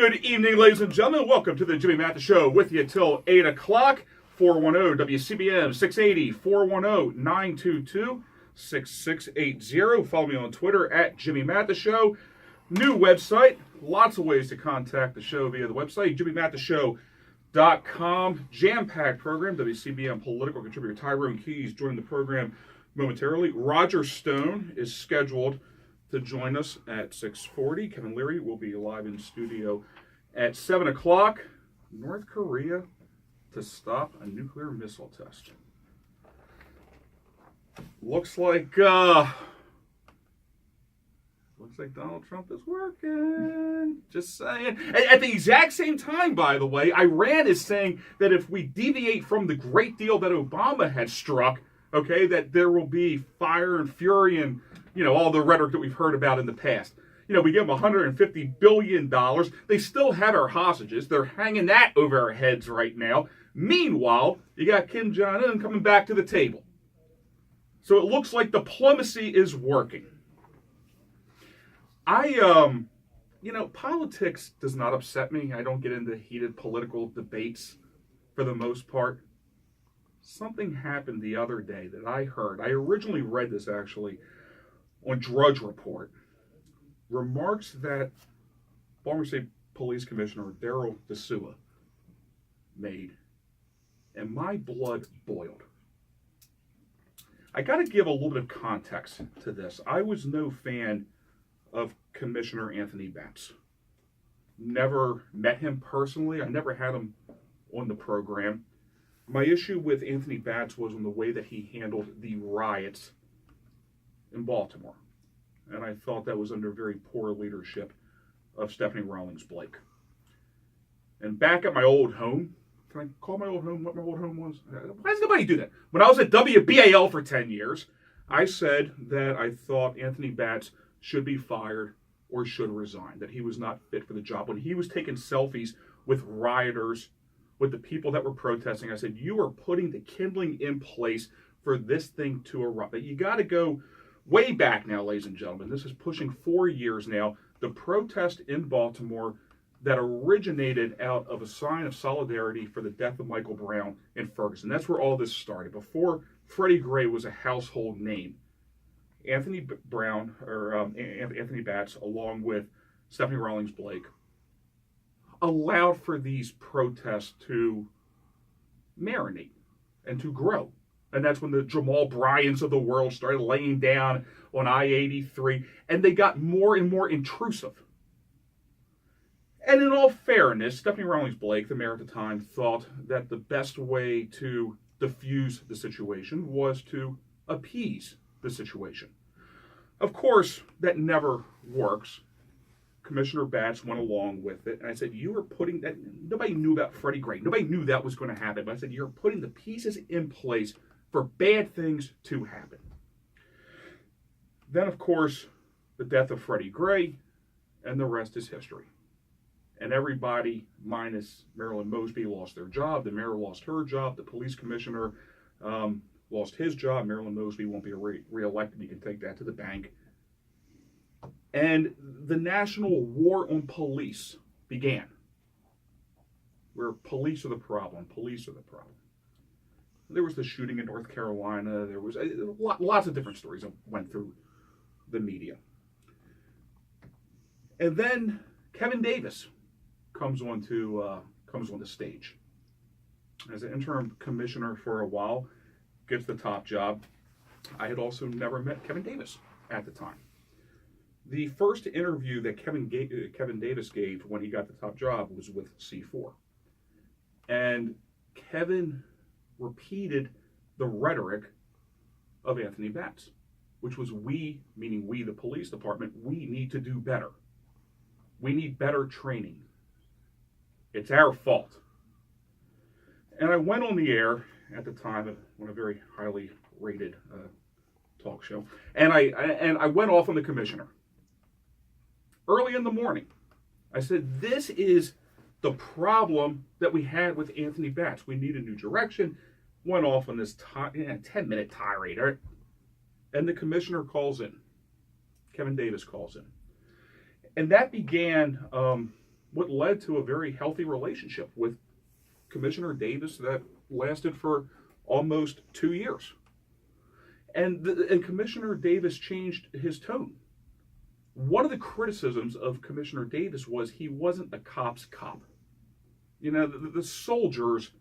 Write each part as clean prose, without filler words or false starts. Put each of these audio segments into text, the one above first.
Good evening, ladies and gentlemen. Welcome to the Jimmy Mathis Show with you till 8 o'clock. 410 WCBM 680 410 922 6680. Follow me on Twitter at Jimmy Mathis Show. New website. Lots of ways to contact the show via the website, jimmymathisshow.com. Jam-packed program. WCBM political contributor Tyrone Keys joining the program momentarily. Roger Stone is scheduled to join us at 6:40. Kevin Leary will be live in studio at 7 o'clock. North Korea to stop a nuclear missile test. Looks like Donald Trump is working. Just saying. At the exact same time, by the way, Iran is saying that if we deviate from the great deal that Obama had struck, okay, that there will be fire and fury and all the rhetoric that we've heard about in the past. We give them $150 billion. They still have our hostages. They're hanging that over our heads right now. Meanwhile, you got Kim Jong-un coming back to the table. So it looks like diplomacy is working. Politics does not upset me. I don't get into heated political debates for the most part. Something happened the other day that I heard. I originally read this actually on Drudge Report. Remarks that Baltimore State Police Commissioner Daryl DeSua made, and my blood boiled. I got to give a little bit of context to this. I was no fan of Commissioner Anthony Batts. Never met him personally. I never had him on the program. My issue with Anthony Batts was on the way that he handled the riots in Baltimore. And I thought that was under very poor leadership of Stephanie Rawlings Blake. And back at my old home, can I call my old home what my old home was? Why does nobody do that? When I was at WBAL for 10 years, I said that I thought Anthony Batts should be fired or should resign, that he was not fit for the job. When he was taking selfies with rioters, with the people that were protesting, I said, you are putting the kindling in place for this thing to erupt. But you got to go way back now, ladies and gentlemen. This is pushing 4 years now. The protest in Baltimore that originated out of a sign of solidarity for the death of Michael Brown in Ferguson. That's where all this started. Before Freddie Gray was a household name, Anthony Batts, along with Stephanie Rawlings Blake, allowed for these protests to marinate and to grow. And that's when the Jamal Bryants of the world started laying down on I-83, and they got more and more intrusive. And in all fairness, Stephanie Rawlings Blake, the mayor at the time, thought that the best way to diffuse the situation was to appease the situation. Of course, that never works. Commissioner Batts went along with it, and I said, you are putting that, nobody knew about Freddie Gray. Nobody knew that was going to happen, but I said, you're putting the pieces in place for bad things to happen. Then, of course, the death of Freddie Gray, and the rest is history. And everybody, minus Marilyn Mosby, lost their job. The mayor lost her job. The police commissioner lost his job. Marilyn Mosby won't be re-elected. You can take that to the bank. And the national war on police began, where police are the problem. Police are the problem. There was the shooting in North Carolina. There was lots of different stories that went through the media. And then Kevin Davis comes on the stage as an interim commissioner for a while, gets the top job. I had also never met Kevin Davis at the time. The first interview that Kevin Davis gave when he got the top job was with C4. And Kevin repeated the rhetoric of Anthony Batts, which was we, meaning we, the police department, we need to do better. We need better training. It's our fault. And I went on the air at the time on a very highly rated talk show, and I went off on the commissioner. Early in the morning, I said, this is the problem that we had with Anthony Batts. We need a new direction. Went off on this 10-minute tirade. Right? And the commissioner calls in. Kevin Davis calls in. And that began what led to a very healthy relationship with Commissioner Davis that lasted for almost 2 years. And Commissioner Davis changed his tone. One of the criticisms of Commissioner Davis was he wasn't a cop's cop. You know, the soldiers,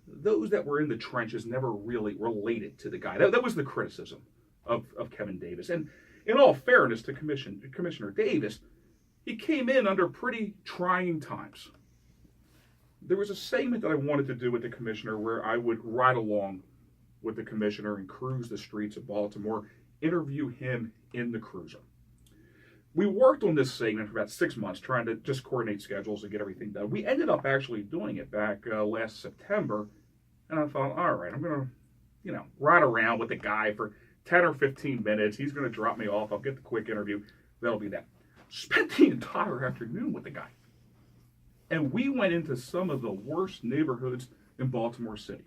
those that were in the trenches, never really related to the guy. That was the criticism of Kevin Davis. And in all fairness to Commissioner Davis, he came in under pretty trying times. There was a segment that I wanted to do with the commissioner where I would ride along with the commissioner and cruise the streets of Baltimore, interview him in the cruiser. We worked on this segment for about 6 months, trying to just coordinate schedules and get everything done. We ended up actually doing it back last September, and I thought, all right, I'm going to, ride around with the guy for 10 or 15 minutes. He's going to drop me off. I'll get the quick interview. That'll be that. Spent the entire afternoon with the guy. And we went into some of the worst neighborhoods in Baltimore City.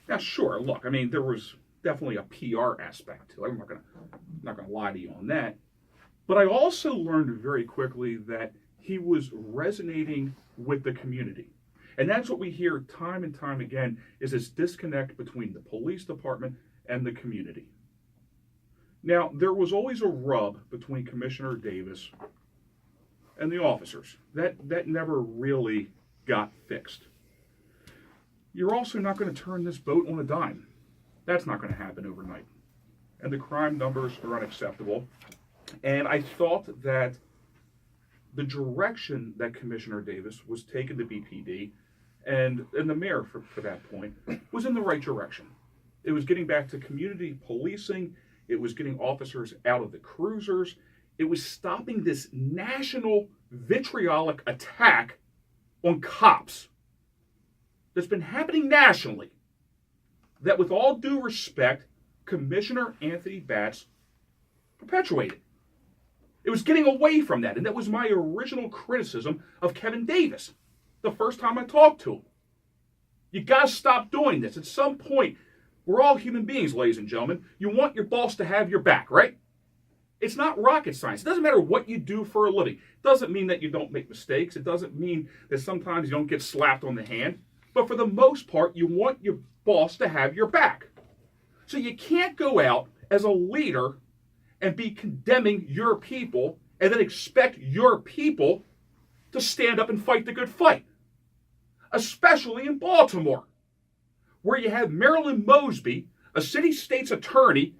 Now, sure, look, I mean, there was definitely a PR aspect to it. I'm not gonna lie to you on that. But I also learned very quickly that he was resonating with the community. And that's what we hear time and time again, is this disconnect between the police department and the community. Now, there was always a rub between Commissioner Davis and the officers. That never really got fixed. You're also not going to turn this boat on a dime. That's not going to happen overnight. And the crime numbers are unacceptable. And I thought that the direction that Commissioner Davis was taking the BPD and the mayor for that point was in the right direction. It was getting back to community policing. It was getting officers out of the cruisers. It was stopping this national vitriolic attack on cops that's been happening nationally, that with all due respect, Commissioner Anthony Batts perpetuated. It was getting away from that, and that was my original criticism of Kevin Davis the first time I talked to him. You got to stop doing this. At some point, we're all human beings, ladies and gentlemen. You want your boss to have your back, right? It's not rocket science. It doesn't matter what you do for a living. It doesn't mean that you don't make mistakes. It doesn't mean that sometimes you don't get slapped on the hand. But for the most part, you want your boss to have your back. So you can't go out as a leader and be condemning your people and then expect your people to stand up and fight the good fight. Especially in Baltimore, where you have Marilyn Mosby, a city state's attorney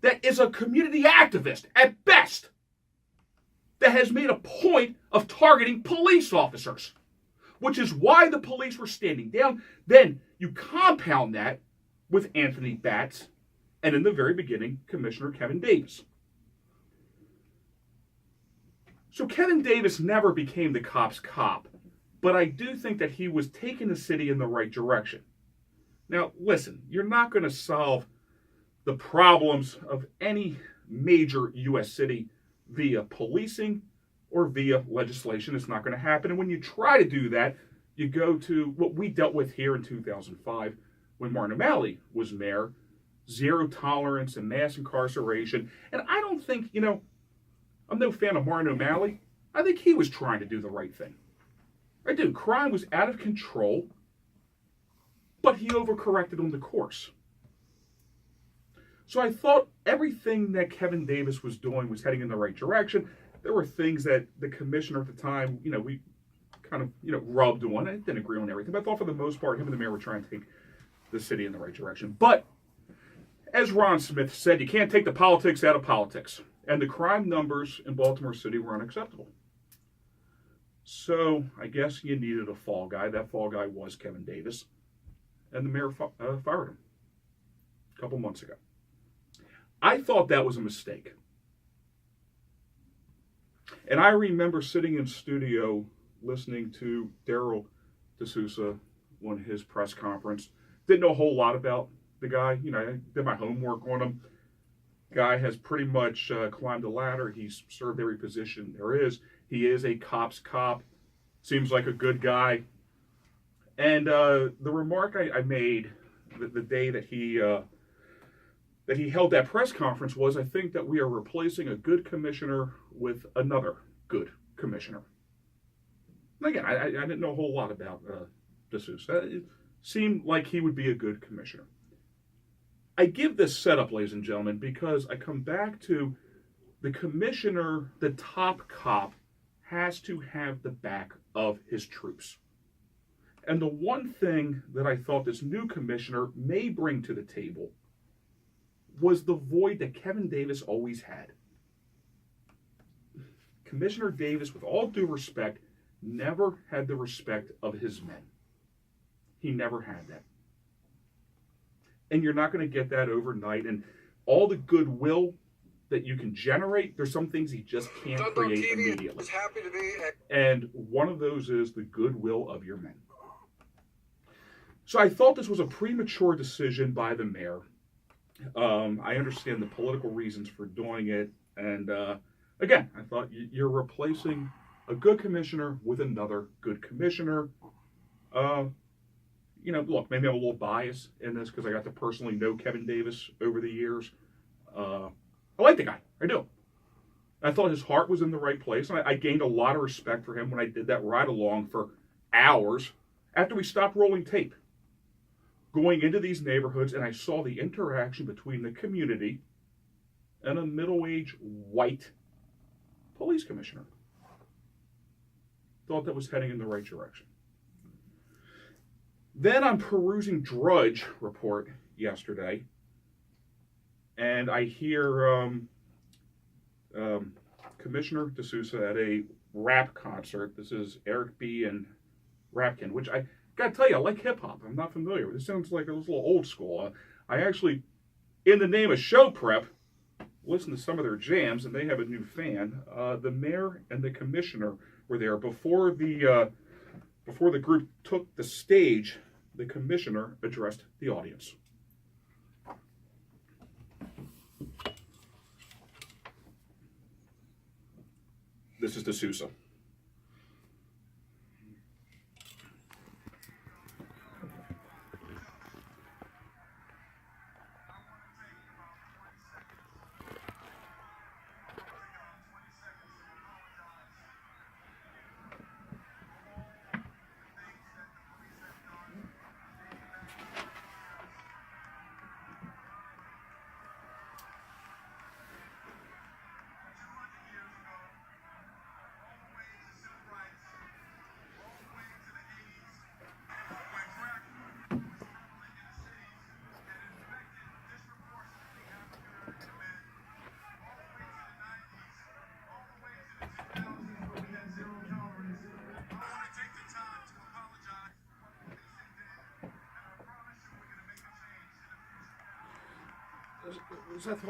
that is a community activist at best, that has made a point of targeting police officers, which is why the police were standing down. Then you compound that with Anthony Batts and in the very beginning, Commissioner Kevin Davis. So Kevin Davis never became the cop's cop, but I do think that he was taking the city in the right direction. Now, listen, you're not going to solve the problems of any major U.S. city via policing or via legislation. It's not going to happen. And when you try to do that, you go to what we dealt with here in 2005 when Martin O'Malley was mayor, zero tolerance and mass incarceration. And I don't think, I'm no fan of Martin O'Malley. I think he was trying to do the right thing. I do. Crime was out of control, but he overcorrected on the course. So I thought everything that Kevin Davis was doing was heading in the right direction. There were things that the commissioner at the time, we kind of, rubbed on. I didn't agree on everything, but I thought for the most part, him and the mayor were trying to take the city in the right direction. But as Ron Smith said, you can't take the politics out of politics. And the crime numbers in Baltimore City were unacceptable. So I guess you needed a fall guy. That fall guy was Kevin Davis. And the mayor fired him a couple months ago. I thought that was a mistake. And I remember sitting in studio listening to Daryl D'Souza on his press conference. Didn't know a whole lot about the guy. I did my homework on him. Guy has pretty much climbed the ladder. He's served every position there is. He is a cop's cop. Seems like a good guy. And the remark I made the day that he held that press conference was, I think that we are replacing a good commissioner with another good commissioner. Again, I didn't know a whole lot about DeSouza. It seemed like he would be a good commissioner. I give this setup, ladies and gentlemen, because I come back to the commissioner, the top cop, has to have the back of his troops. And the one thing that I thought this new commissioner may bring to the table was the void that Kevin Davis always had. Commissioner Davis, with all due respect, never had the respect of his men. He never had that. And you're not going to get that overnight. And all the goodwill that you can generate, there's some things he just can't create immediately. And one of those is the goodwill of your men. So I thought this was a premature decision by the mayor. I understand the political reasons for doing it. And again, I thought you're replacing a good commissioner with another good commissioner. Look, maybe I'm a little biased in this because I got to personally know Kevin Davis over the years. I like the guy. I do. I thought his heart was in the right place. And I gained a lot of respect for him when I did that ride along for hours after we stopped rolling tape. Going into these neighborhoods, and I saw the interaction between the community and a middle-aged white police commissioner. Thought that was heading in the right direction. Then I'm perusing Drudge Report yesterday, and I hear Commissioner DeSouza at a rap concert. This is Eric B. and Rapkin, which I gotta tell you, I like hip-hop. I'm not familiar with it. This sounds like a little old school. I actually, in the name of show prep, listened to some of their jams, and they have a new fan. The mayor and the commissioner were there before the group took the stage. The commissioner addressed the audience. This is DeSouza.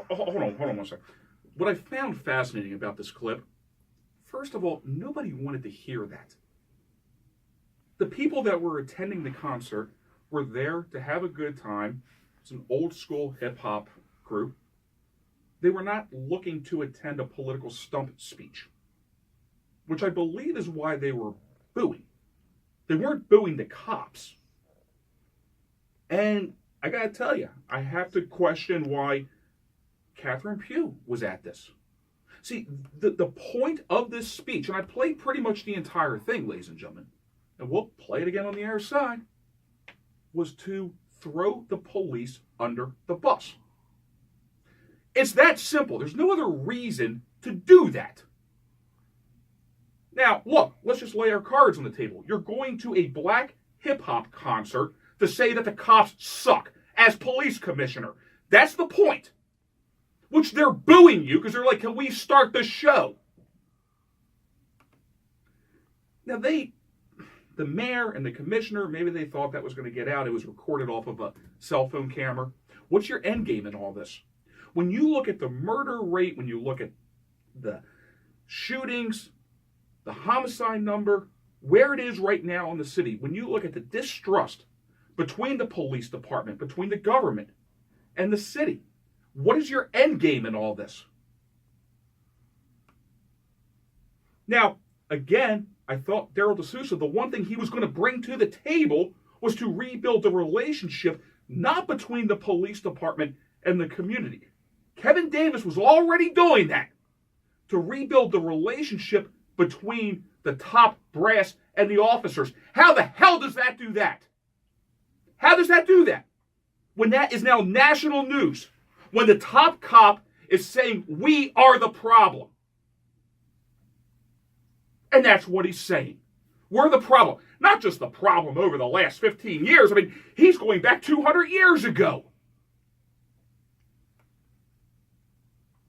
Hold on one second. What I found fascinating about this clip, first of all, nobody wanted to hear that. The people that were attending the concert were there to have a good time. It's an old school hip hop group. They were not looking to attend a political stump speech, which I believe is why they were booing. They weren't booing the cops. And I gotta tell you, I have to question why Catherine Pugh was at this. See, the point of this speech, and I played pretty much the entire thing, ladies and gentlemen, and we'll play it again on the other side, was to throw the police under the bus. It's that simple. There's no other reason to do that. Now, look, let's just lay our cards on the table. You're going to a black hip-hop concert to say that the cops suck as police commissioner. That's the point. Which they're booing you because they're like, can we start the show? Now the mayor and the commissioner, maybe they thought that was going to get out. It was recorded off of a cell phone camera. What's your end game in all this? When you look at the murder rate, when you look at the shootings, the homicide number, where it is right now in the city, when you look at the distrust between the police department, between the government and the city, what is your end game in all this? Now, again, I thought Darryl DeSouza, the one thing he was going to bring to the table was to rebuild the relationship, not between the police department and the community. Kevin Davis was already doing that, to rebuild the relationship between the top brass and the officers. How the hell does that do that? How does that do that? When that is now national news. When the top cop is saying, we are the problem. And that's what he's saying. We're the problem. Not just the problem over the last 15 years. I mean, he's going back 200 years ago.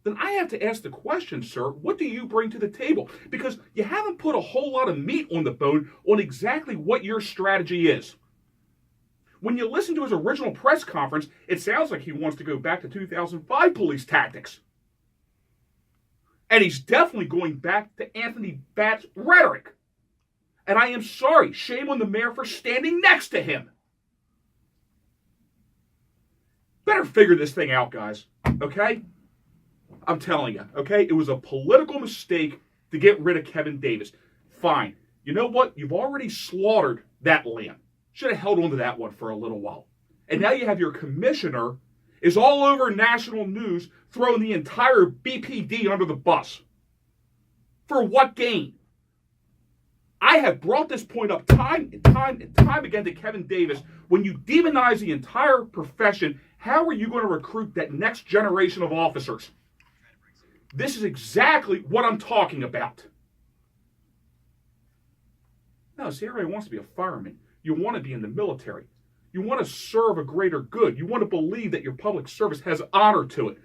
Then I have to ask the question, sir, what do you bring to the table? Because you haven't put a whole lot of meat on the bone on exactly what your strategy is. When you listen to his original press conference, it sounds like he wants to go back to 2005 police tactics. And he's definitely going back to Anthony Batt's rhetoric. And I am sorry, shame on the mayor for standing next to him. Better figure this thing out, guys, okay? I'm telling you, okay? It was a political mistake to get rid of Kevin Davis. Fine. You know what? You've already slaughtered that lamb. Should have held on to that one for a little while. And now you have your commissioner is all over national news throwing the entire BPD under the bus. For what gain? I have brought this point up time and time again to Kevin Davis. When you demonize the entire profession, how are you going to recruit that next generation of officers? This is exactly what I'm talking about. No, see, everybody wants to be a fireman. You want to be in the military. You want to serve a greater good. You want to believe that your public service has honor to it.